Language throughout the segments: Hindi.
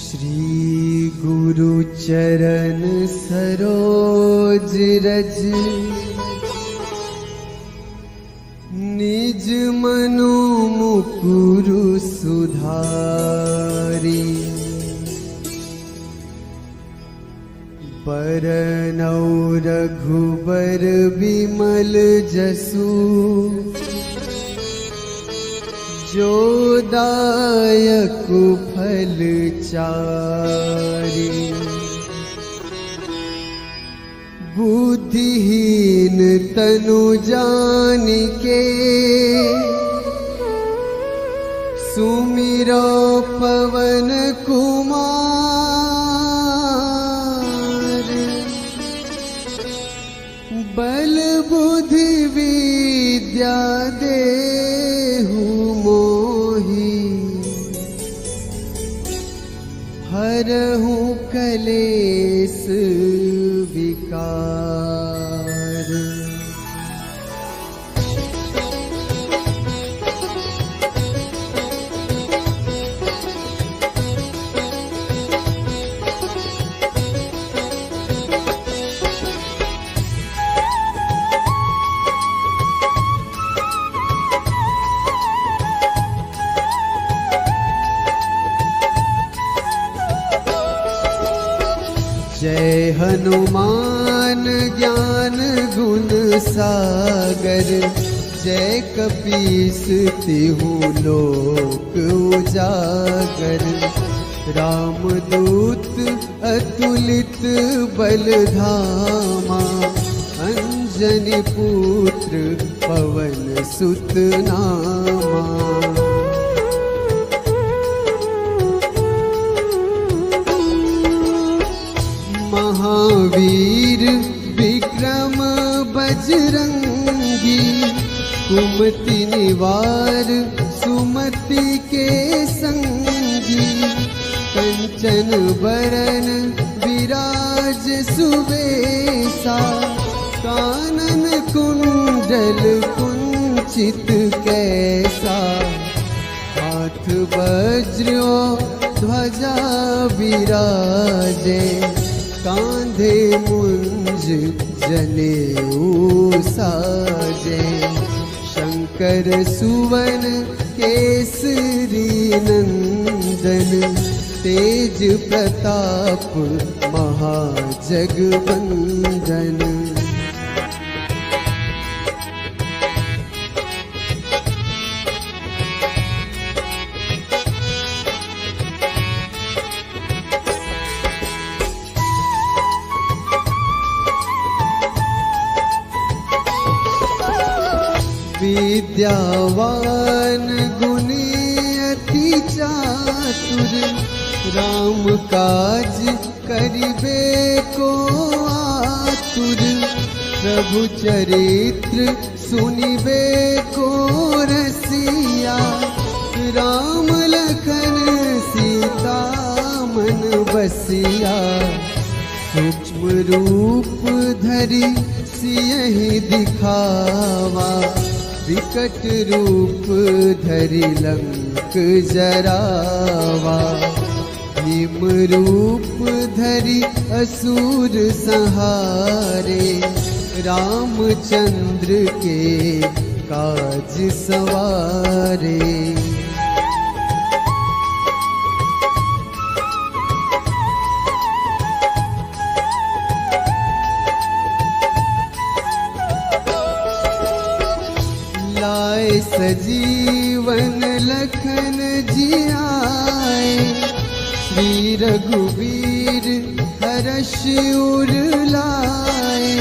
श्री गुरु चरण सरोज रज निज मनो मुकुरु सुधारी। बरनौ रघुबर बिमल जसु जो दायक फल चारि। बुद्धिहीन तनु जानिके सुमिरो पवन कुमार। बल बुद्धि विद्या देहु मोहि हरहु कलेस विकार। जय हनुमान ज्ञान गुण सागर। जय कपीस तिहु लोक उजागर। रामदूत अतुलित बल धामा। अंजनी पुत्र पवन सुत नामा। महावीर विक्रम बजरंगी। कुमति निवार सुमति के संगी। कंचन बरन विराज सुबेसा। कानन कुंडल कुंचित कैसा। हाथ वज्र ध्वजा विराजे। कांधे मुंज जनेऊ साजे। शंकर सुवन केसरी नंदन। तेज प्रताप महाजगवंदन। विद्यावान गुणी अति चातुर। राम काज करिबे को आतुर। प्रभु चरित्र सुनिबे को रसिया। राम लखन सीता मन बसिया। सूक्ष्म रूप धरि सियहि दिखावा। विकट रूप धरि लंक जरावा। भीम रूप धरि असुर संहारे। रामचंद्र के काज सवारे। लाए सजीवन लखन जियाए। श्री रघुवीर हर्ष उर लाए।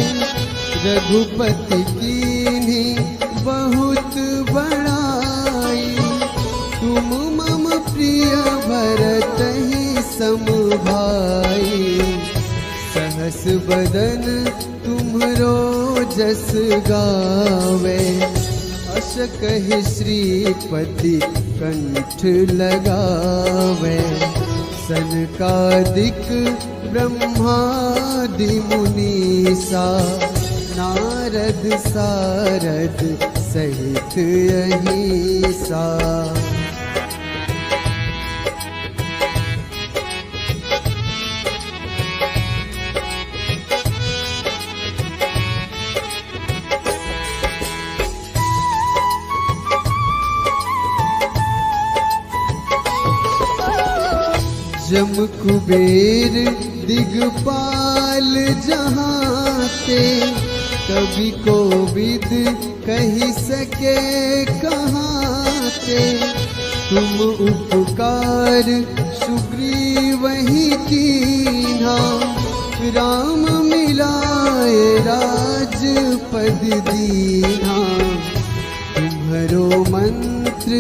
रघुपति कीन्ही बहुत बड़ाई। तुम मम प्रिय भरतहि सम भाई। सहस बदन तुम्हरो जस गावे। अस कहि श्रीपति कंठ लगावे। सनकादिक ब्रह्मादि मुनीसा। नारद सारद सहित अहिसा। जम कुबेर दिगपाल जहाँ ते, कवि कोविद कही सके कहाँ ते। तुम उपकार सुग्रीव ही कीन्हा, राम मिलाए राजपद दीन्हा। तुम्हरो मंत्र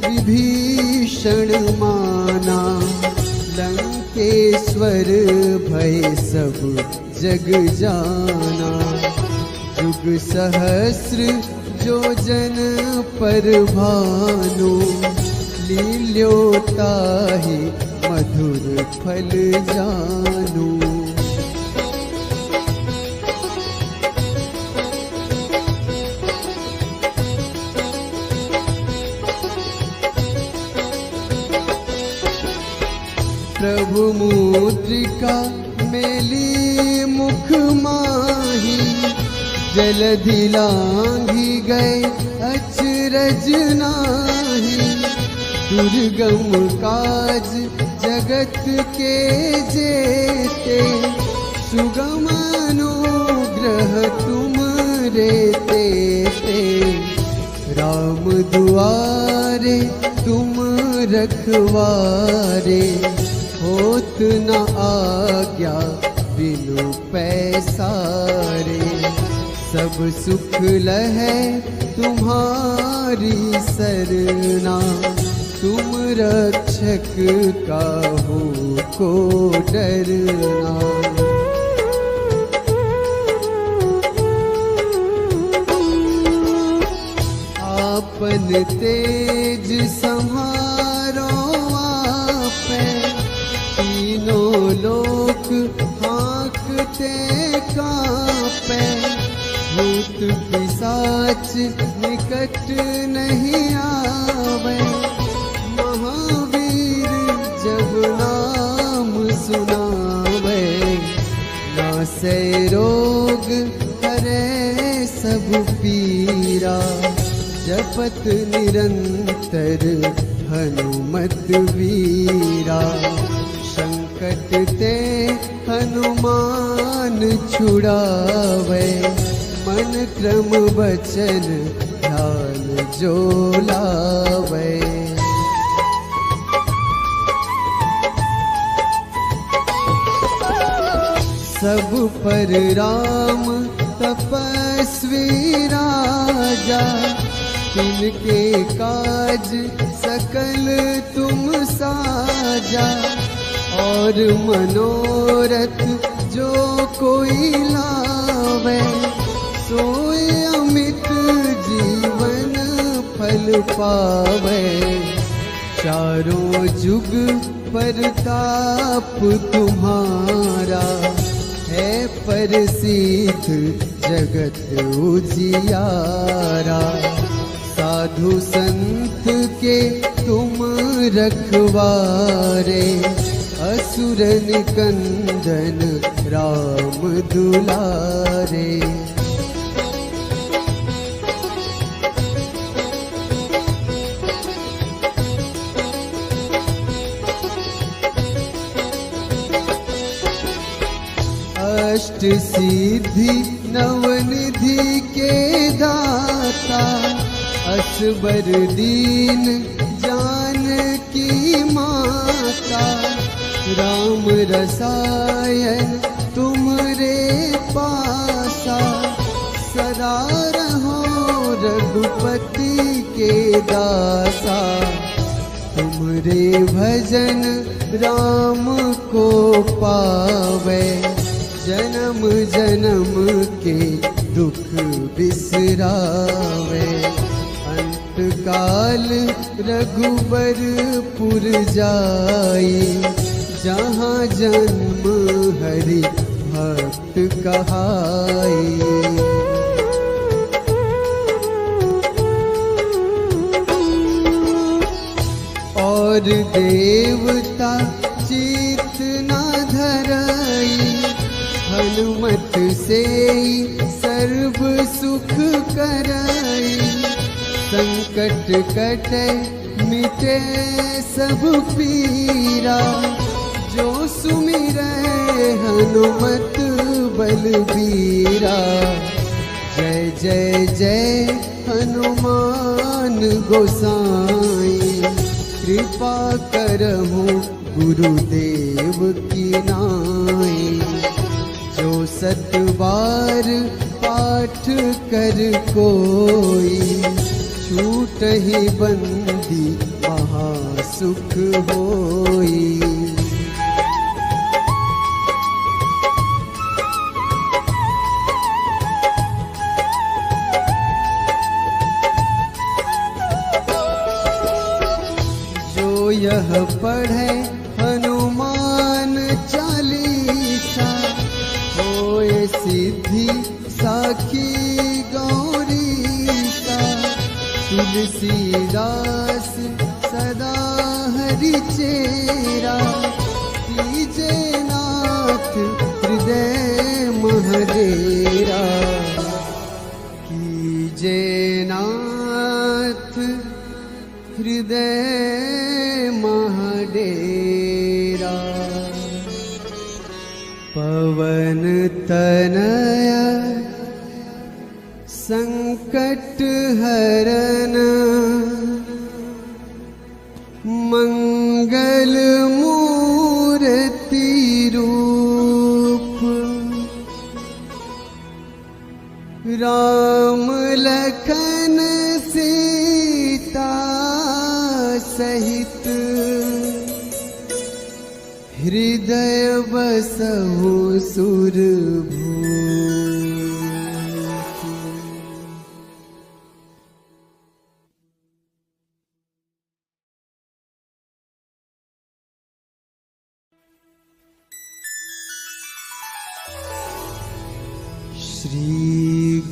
विभीषण माना, लंकेश्वर भय सब जग जाना। जुग सहस्र जो जन पर भानु, लील्योताहि मधुर फल जानू। प्रभु मुद्रिका मेली मुख माही, जलधि लांघी गए अचरज नाही। दुर्गम काज जगत के जेते, सुगम अनुग्रह तुम रे तेते। राम दुआरे तुम रखवारे, होत न आज्ञा बिनु पैसारे। सब सुख लहै तुम्हारी सरना, तुम रक्षक काहू को डरना। आपन तेज संहारो आपै, तीनों लोक हाँकते कांपै। भूत पिशाच निकट नहीं आवे, महावीर जब नाम सुनावे। नासै रोग हरै सब पीरा, जपत निरंतर हनुमत वीरा। संकट ते हनुमान छुड़ावे, मन क्रम वचन ध्यान जो लावे। सब पर राम तपस्वी राजा, तिनके काज सकल तुम साजा। और मनोरथ जो कोई लावे, सोए अमित जीवन फल पावे। चारों जुग परताप तुम्हारा, है प्रसिद्ध जगत उजियारा। साधु संत के तुम रखवारे, असुर निकंदन राम दुलारे। अष्ट सिद्धि नवनिधि के दाता, असबर दीन जानकी माता। राम रसायन तुमरे पासा, सदा रहो रघुपति के दासा। तुमरे भजन राम को पावे, जन्म जन्म के दुख बिसरावे। अंत काल रघुबरपुर जाई, जहाँ जन्म हरि भक्त कहाई। और देवता चित न धरई, हनुमत से सर्व सुख करई। संकट कटे मिटे सब पीरा, जो सुमिरै हनुमत बलबीरा। जय जय जय हनुमान गोसाई, कृपा करहु गुरुदेव की नाई। जो 7 बार पाठ कर कोई, छूटहि बंदी महासुख होई। जो यह पढ़े हनुमान चालीसा, होए सिद्धि साखी गौरीसा। तुलसीदास सदा हरि चेरा, कीजे नाथ हृदय महडेरा। कीजे नाथ हृदय महडेरा। पवन तनया संकट हरन, मंगल मूर्ति रूप। राम लखन सीता सहित, हृदय बसहु सुरभूप। श्री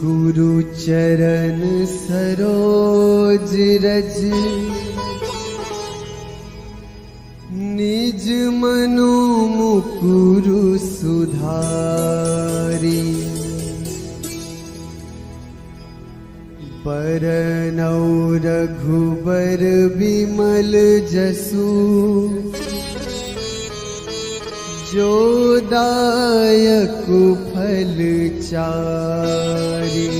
गुरु चरण सरोज रज, निज मनो मुकुरु सुधारी। बरनौ रघुबर बिमल जसु, जो दायक फल चारि।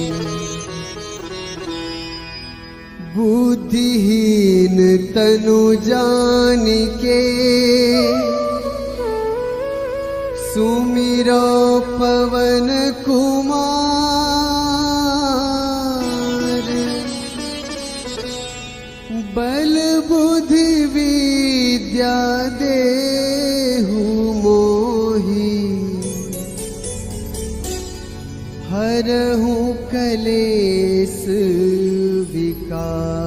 बुद्धिहीन तनु जानिके, सुमिरो पवन कुमार। बल बुद्धि विद्या देहु मोहि, हरहु कलेस विकार।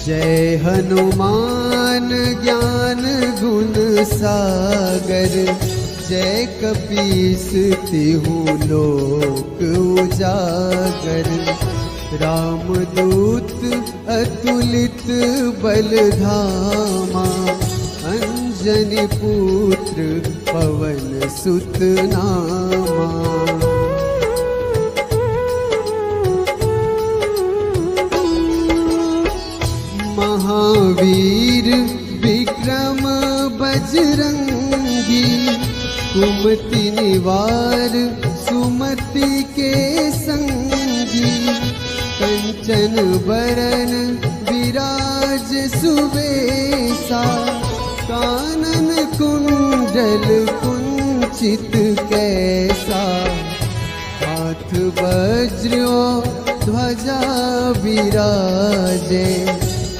जय हनुमान ज्ञान गुण सागर, जय कपीस तिहु लोक उजागर। रामदूत अतुलित बल धामा, अंजनी पुत्र पवन सुत नामा। महावीर विक्रम बजरंगी, कुमति निवार सुमति के संगी। कंचन बरन विराज सुबेसा, कानन कुंडल कुंचित कैसा। हाथ वज्र ध्वजा विराजे,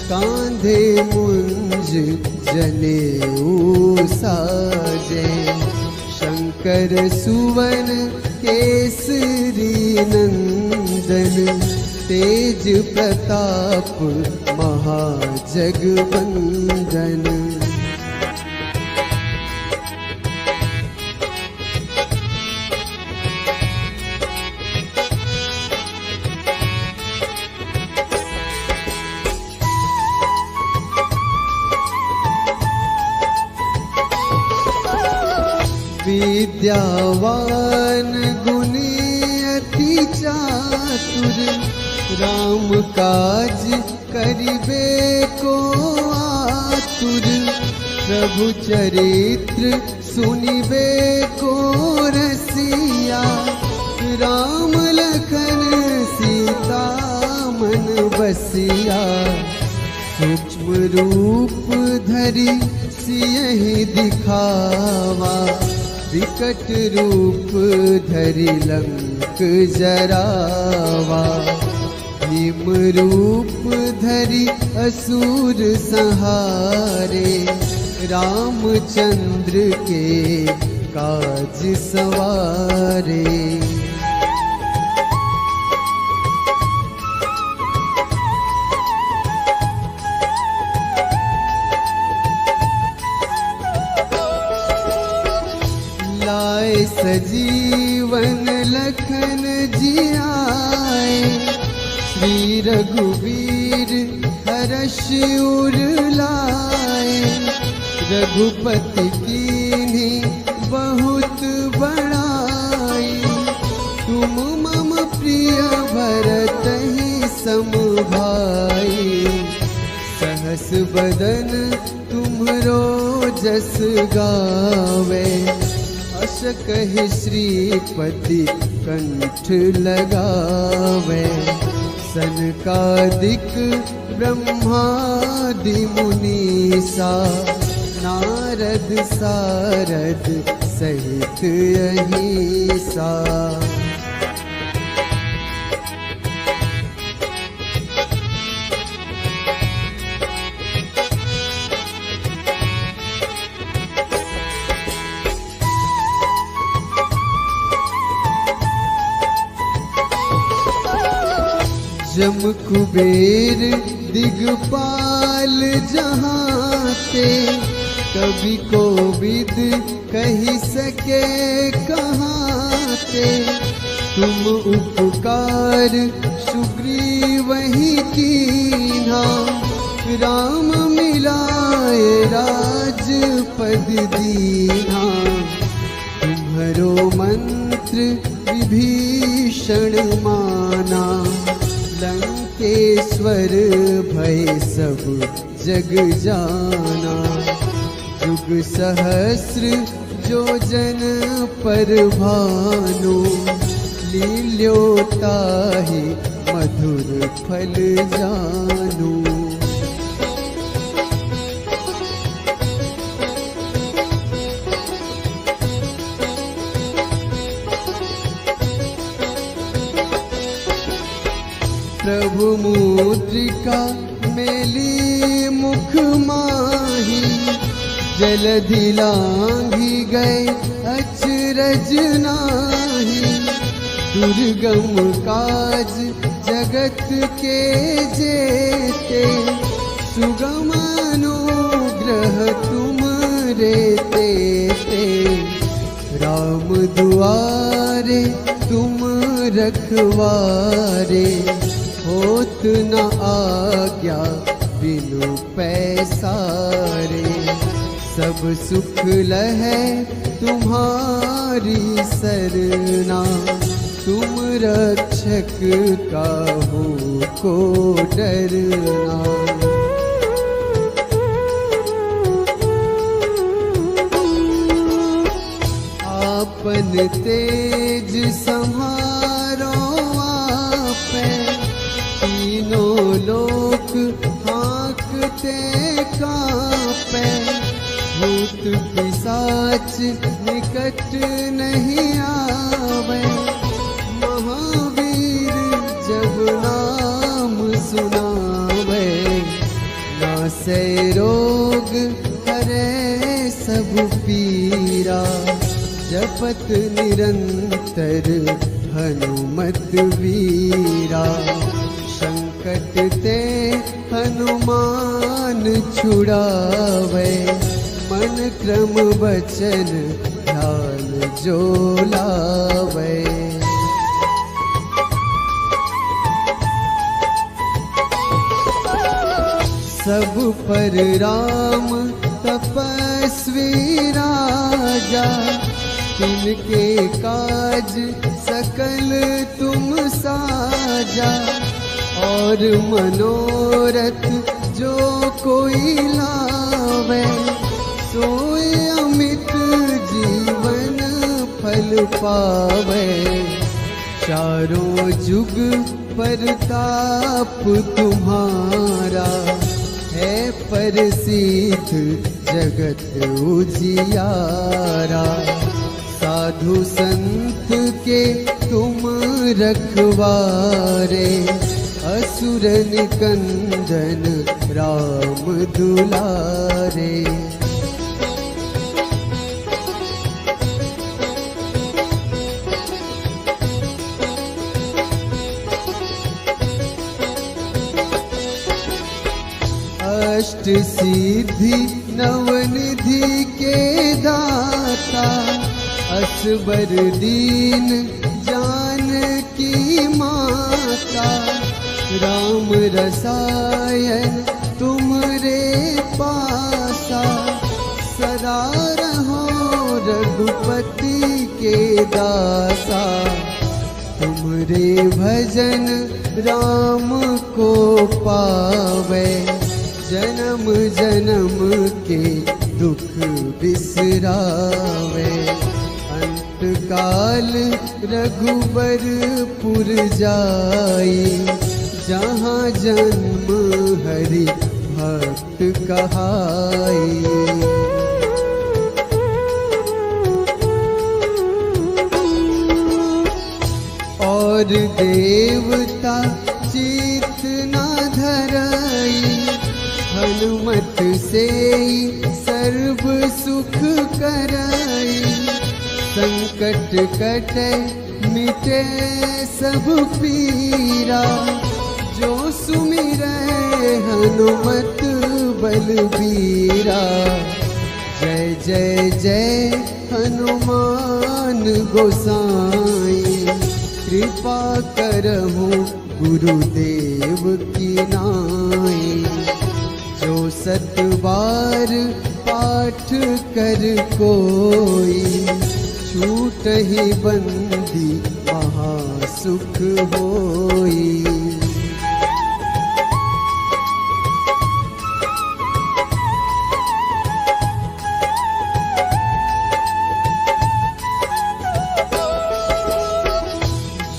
कांधे मुंज जनेऊ साजे। शंकर सुवन केसरी नंदन, तेज प्रताप महाजगवंदन। विद्यावान गुणी अति चातुर, राम काज करिबे को आतुर, प्रभु चरित्र सुनिबे को रसिया, राम लखन सीता मन बसिया, सूक्ष्म रूप धरि सियहि दिखावा, विकट रूप धरि लंक जरावा, भीम रूप धरि असुर संहारे, रामचंद्र के काज सवारे। लाए सजीवन लखन जियाए, श्री रघुवीर हर्ष उर लाए, रघुपति कीन्ही बहुत बड़ाई, तुम मम प्रिय भरतहि सम भाई, सहस बदन तुम्हरो जस गावे, अस कहि श्रीपति कंठ लगावे, सनकादिक ब्रह्मादि मुनीसा, नारद सारद सहित अहिसा। जम कुबेर दिगपाल जहाते, कवि कोविद कही सके कहाते, तुम उपकार सुग्रीवहि कीन्हा, राम मिलाए राजपद दीन्हा, तुम्हरो मंत्र विभीषण माना, लंकेश्वर भय सब जग जाना, जुग सहस्र जो जन पर भानु, लील्योताहि मधुर फल जानू। प्रभु मुद्रिका मेली मुख माही, जलधि लांघि गए अचरज नाही, दुर्गम काज जगत के जेते, सुगम अनुग्रह तुमरे तेते, राम दुआरे तुम रखवारे, होत न आज्ञा बिनु पैसारे, सब सुख लहै तुम्हारी सरना, तुम रक्षक काहू को डरना। आपन तेज सम्हारो आपै, तीनों लोक हाँकते कांपै, भूत पिशाच निकट नहीं आवे, महावीर जब नाम सुनावे, नासै रोग हरै सब पीरा, जपत निरंतर हनुमत वीरा, संकट ते हनुमान छुड़ावे, मन क्रम वचन ध्यान जो लावे। सब पर राम तपस्वी राजा, तिनके काज सकल तुम साजा, और मनोरथ जो कोई लावे, सोए अमित जीवन फल पावे। चारों जुग परताप तुम्हारा, है प्रसिद्ध जगत उजियारा। साधु संत के तुम रखवारे, असुर निकंदन राम दुलारे। अष्ट सिद्धि नवनिधि के दाता, असबर दीन जानकी माता। राम रसायन तुमरे पासा, सदा रहो रघुपति के दासा। तुमरे भजन राम को पावे, जन्म जन्म के दुख बिसरावे। अंत काल रघुबरपुर जाई, जहाँ जन्म हरि भक्त कहाई। और देवता चित न धरई, हनुमत से सर्व सुख करई। संकट कटे मिटे सब पीरा, जो सुमिरै हनुमत बलबीरा। जय जय जय हनुमान गोसाई, कृपा करहु गुरुदेव की नाई। जो सत बार पाठ कर कोई, छूटहि बंदी महासुख होई।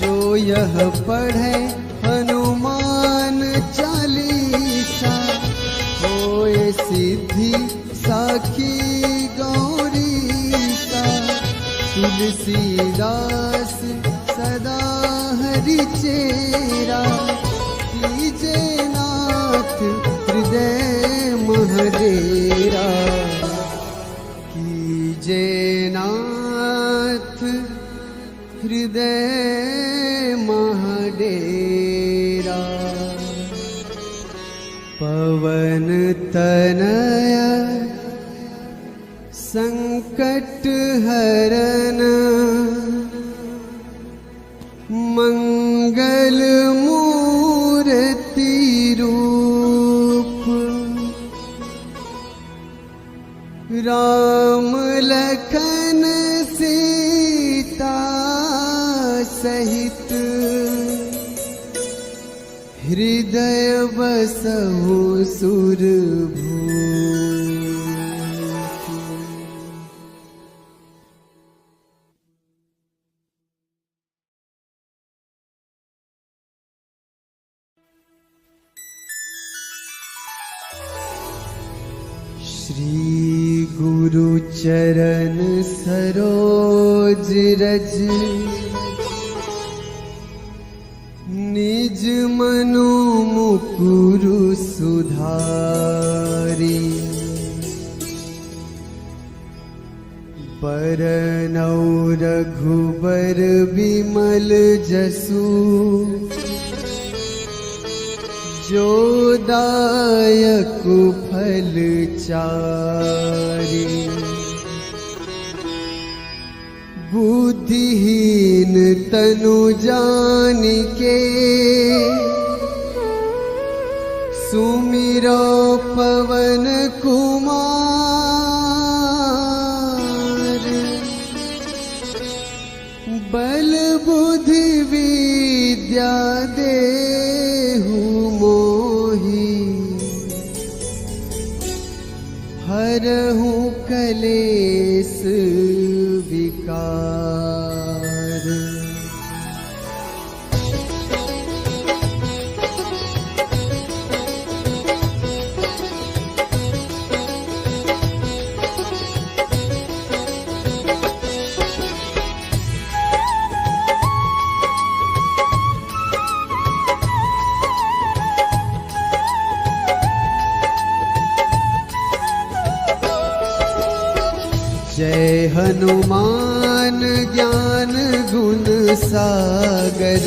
जो यह पढ़े हनुमान चालीसा, होए सिद्धि साखी गौरीसा। तुलसीदास सदा हरि चेरा, कीजे नाथ हृदय महडेरा। कीजे नाथ हृदय महडेरा। पवन तनया संकट हरन, मंगल मूर्ति रूप। राम लखन सीता सहित, हृदय बसहु सुरभूप। श्री गुरु चरण सरोज रज, निज मनो मुकुरु सुधारी। बरनौ रघुबर बिमल जसु, जो दायक फल चारि। बुद्धिहीन तनु जानिके, सुमिरो पवन कुमार। कलेस विकार। जय हनुमान ज्ञान गुण सागर,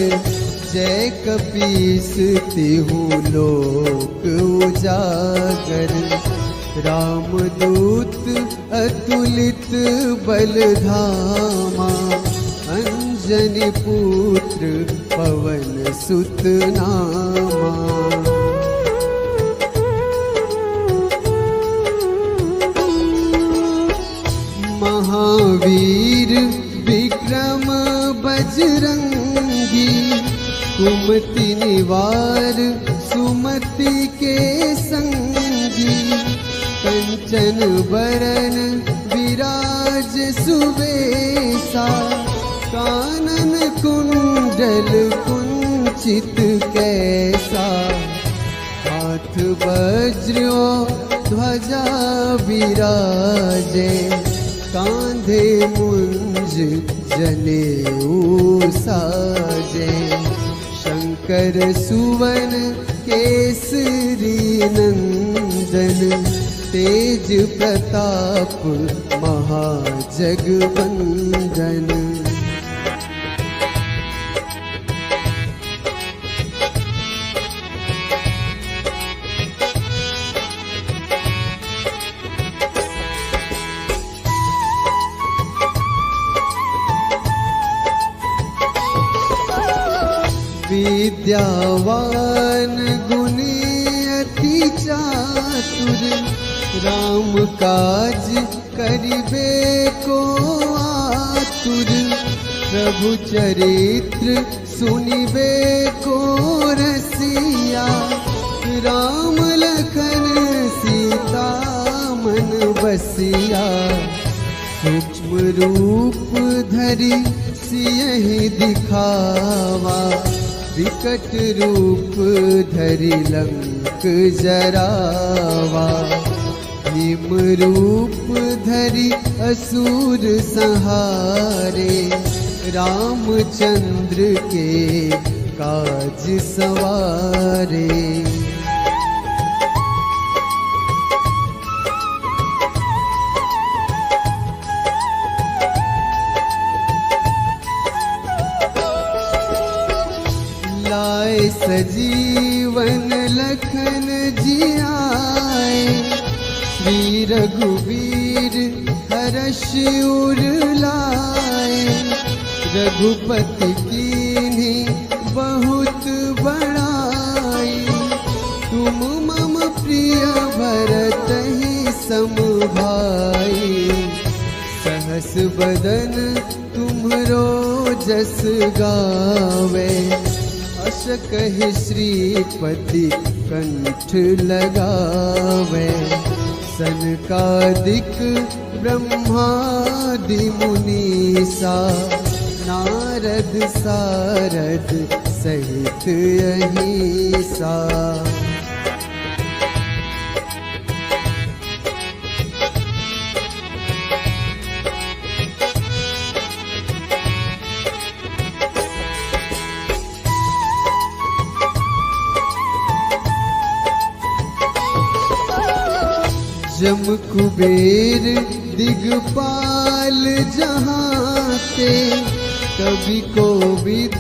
जय कपीस तिहु लोक उजागर। रामदूत अतुलित बल धामा, अंजनी पुत्र पवन सुत नामा। महावीर विक्रम बजरंगी, कुमति निवार सुमति के संगी। कंचन बरन विराज सुबेसा, कानन कुंडल कुंचित कैसा। हाथ वज्र ध्वजा विराजे, कांधे मुंज जनेऊ साजे। शंकर सुवन केसरी नंदन, तेज प्रताप महाजगवंदन। विद्यावान गुणी अति चातुर, राम काज करिबे को आतुर। प्रभु चरित्र सुनिबे को रसिया, राम लखन सीता मन बसिया। सूक्ष्म रूप धरि सियहि दिखावा, विकट रूप धरि लंक जरावा। भीम रूप धरि असुर संहारे, रामचंद्र के काज सवारे। लाए सजीवन लखन जियाए, श्री रघुवीर हर्ष उर लाए। रघुपति कीन्ही बहुत बड़ाई, तुम मम प्रिय भरतहि सम भाई। सहस बदन तुम्हरो जस गावे, अस कहि श्रीपति कंठ लगावे। सनकादिक ब्रह्मादि मुनीसा, नारद सारद सहित अहिसा। जम कुबेर दिगपाल जहाते, कवि कोविद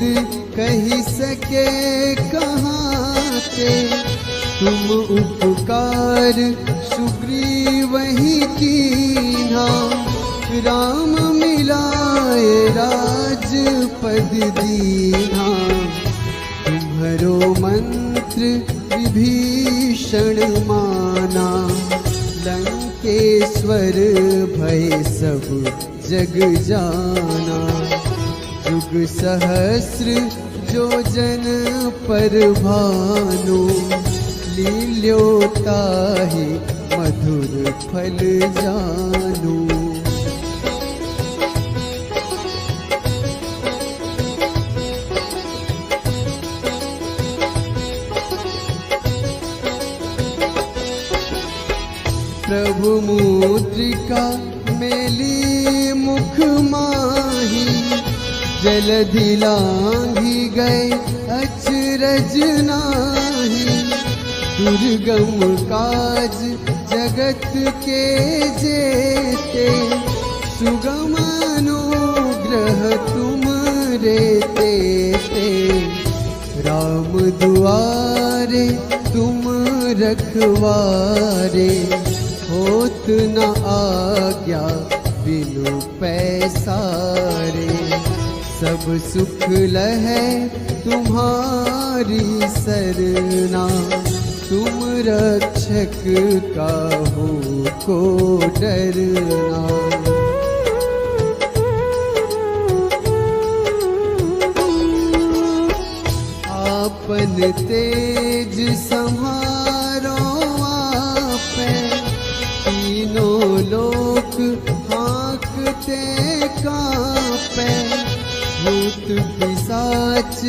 कही सके कहाते। तुम उपकार सुग्रीवहि कीन्हा, राम मिलाए राजपद दीन्हा। तुम्हरो मंत्र विभीषण माना, लंकेश्वर भय सब जग जाना। जुग सहस्र जो जन पर भानु, लील्योताहि मधुर फल जानू। प्रभु मुद्रिका मेली मुख माही, जलधि लांघी गए अचरज नाही। दुर्गम काज जगत के जेते, सुगम अनुग्रह तुम रे तेते। राम दुआरे तुम रखवारे, होत न आज्ञा बिनु पैसारे। सब सुख लहै तुम्हारी सरना, तुम रक्षक काहू को डरना। आपन तेज संहारो आपे, तीनों लोक हाँकते कांपे। भूत पिशाच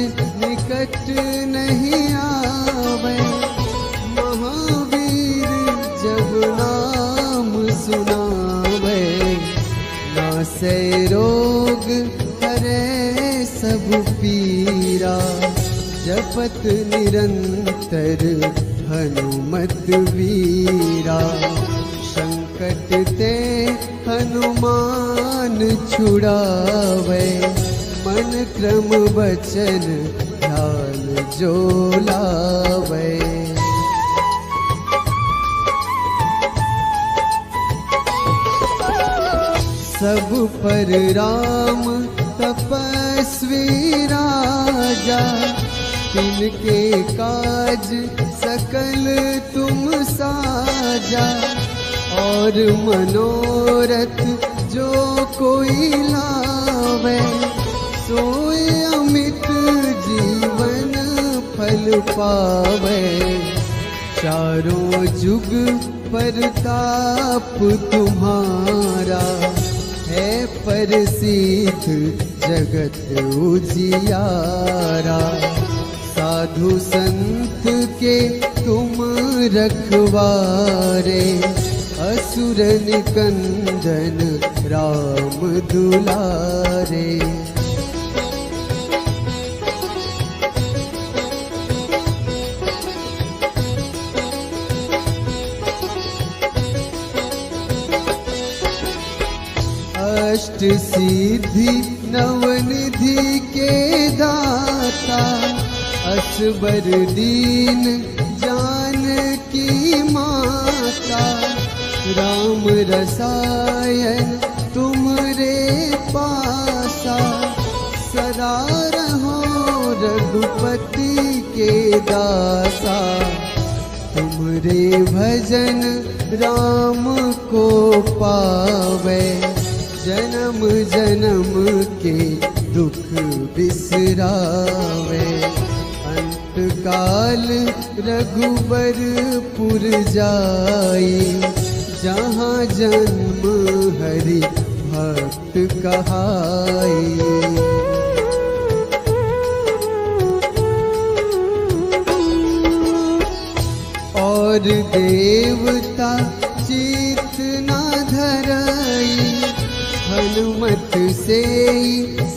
निकट नहीं आवे, महावीर जब नाम सुनावे। नासै रोग हरै सब पीरा, जपत निरंतर हनुमत वीरा। संकट ते हनुमान छुड़ावे, मन क्रम वचन ध्यान जो लावे। सब पर राम तपस्वी राजा, तिनके काज सकल तुम साजा। और मनोरथ जो कोई लावे, सोए अमित जीवन फल पावे। चारों जुग परताप तुम्हारा, है प्रसिद्ध जगत उजियारा। साधु संत के तुम रखवारे, असुर निकंदन राम दुलारे। अष्ट सिद्धि नवनिधि के दाता, असबर दीन जानकी माता। राम रसायन तुमरे पासा, सदा रहो रघुपति के दासा। तुमरे भजन राम को पावे, जन्म जन्म के दुख बिसरावे। अंत काल रघुबरपुर जाई, जहाँ जन्म हरि भक्त कहाई। और देवता चित न धरई, हनुमत से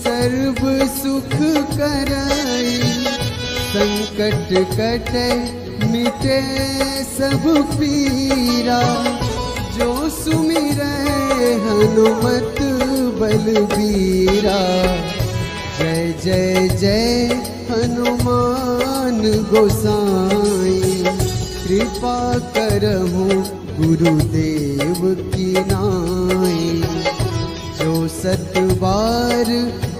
सर्व सुख करई। संकट कटे मिटे सब पीरा, जो सुमिरै हनुमत बलबीरा। जय जय जय हनुमान गोसाई, कृपा करहु गुरुदेव की नाई। जो सत बार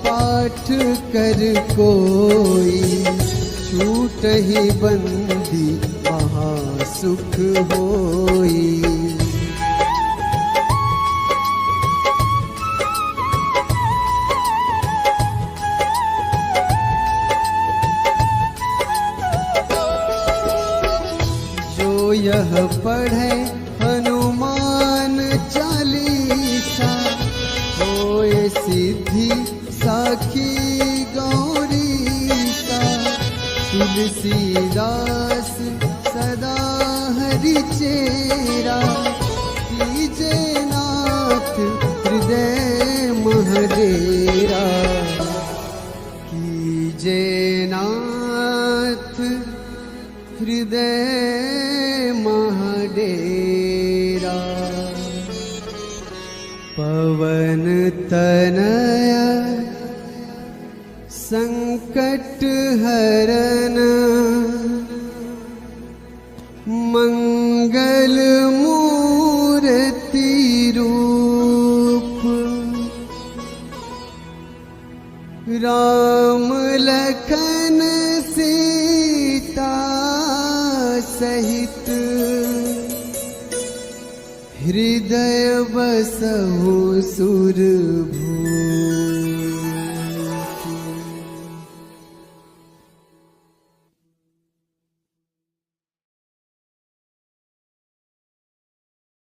पाठ कर कोई, छूटहि बंदी महासुख होई। जो यह पढ़े सिद्धि साखी गौरीसा तुलसीदास सदा हरि चेरा कीजे नाथ हृदय महडेरा कीजे नाथ हृदय महडेरा। पवन तनया संकट हरन मंगल मूर्ति रूप राम लखन सीता सहित हृदय बसहु सुरभूप।